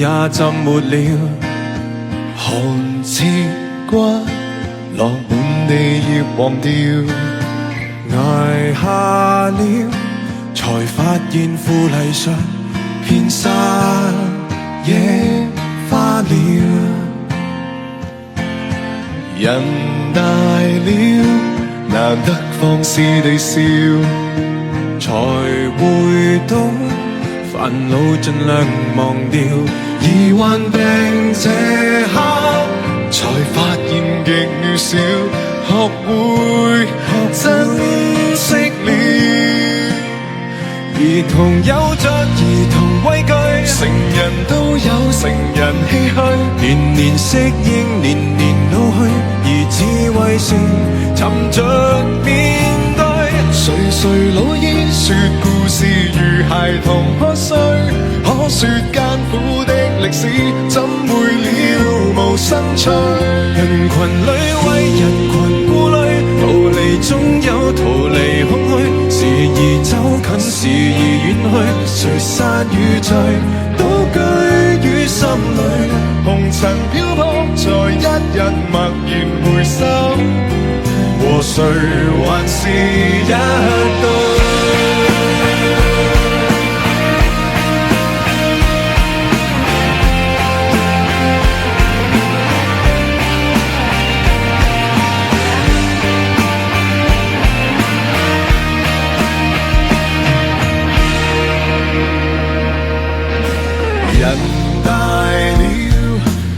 也浸沒了。寒刺骨落滿地葉黃調，捱下了，才發現腐泥上遍灑野花了。人大了，難得放肆地笑，才會懂煩惱盡量忘掉，而患病這刻才發現極渺小，學會珍惜了。兒童有着兒童畏懼，成人都有成人唏噓，年年適應，年年老去，而智慧是沉着面對。誰老矣說故事如孩童喝水，可說艱苦的歷史怎會了無生趣。人群裏為人群顧慮，逃離總有逃離空虛，時而走近，時而遠去，誰散與聚都居於心裏。紅塵漂泊，在一日默然回首，和誰還是一對。人大了，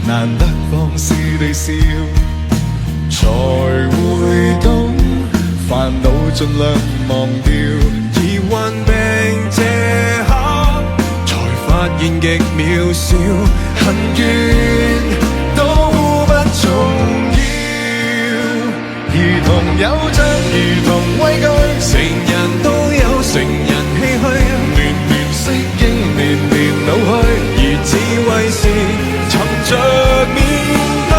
難得放肆地笑，才會懂煩惱盡量忘掉，而患病這刻，才發現極渺小，恨怨都不重要。兒童有着兒童畏懼，成人都有成人唏噓，年年適應，年年老去，而智慧是沉着面對。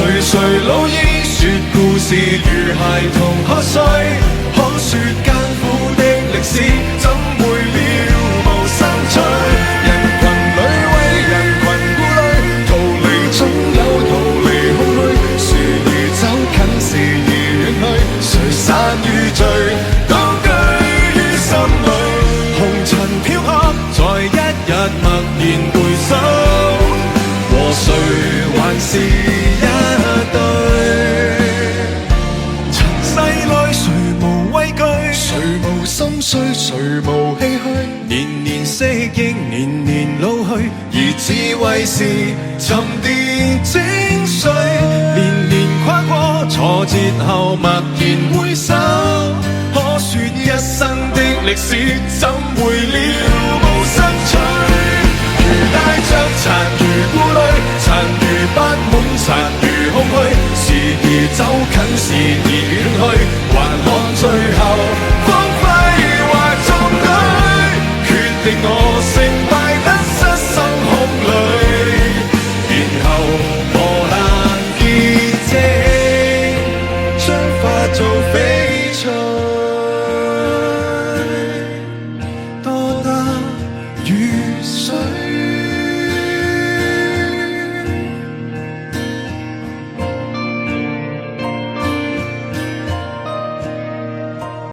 誰老矣說故事如孩童喝水，可說艱苦的歷史怎會了無生趣。人群裏為人群顧慮，逃離總有逃離空虛，時而走近，時而遠去，誰散與聚都居於心裏。紅塵飄泊，在一日默然回首，和誰還是一對。塵世內誰無畏懼，誰無心碎，誰無唏噓，年年適應，年年老去，而智慧是沉澱精髓。年年跨過挫折後默然回首，可說一生的歷史怎會了無生趣。如帶着殘餘顧慮，殘餘不滿，殘餘空虛，時而走近，時而遠去，還看最後。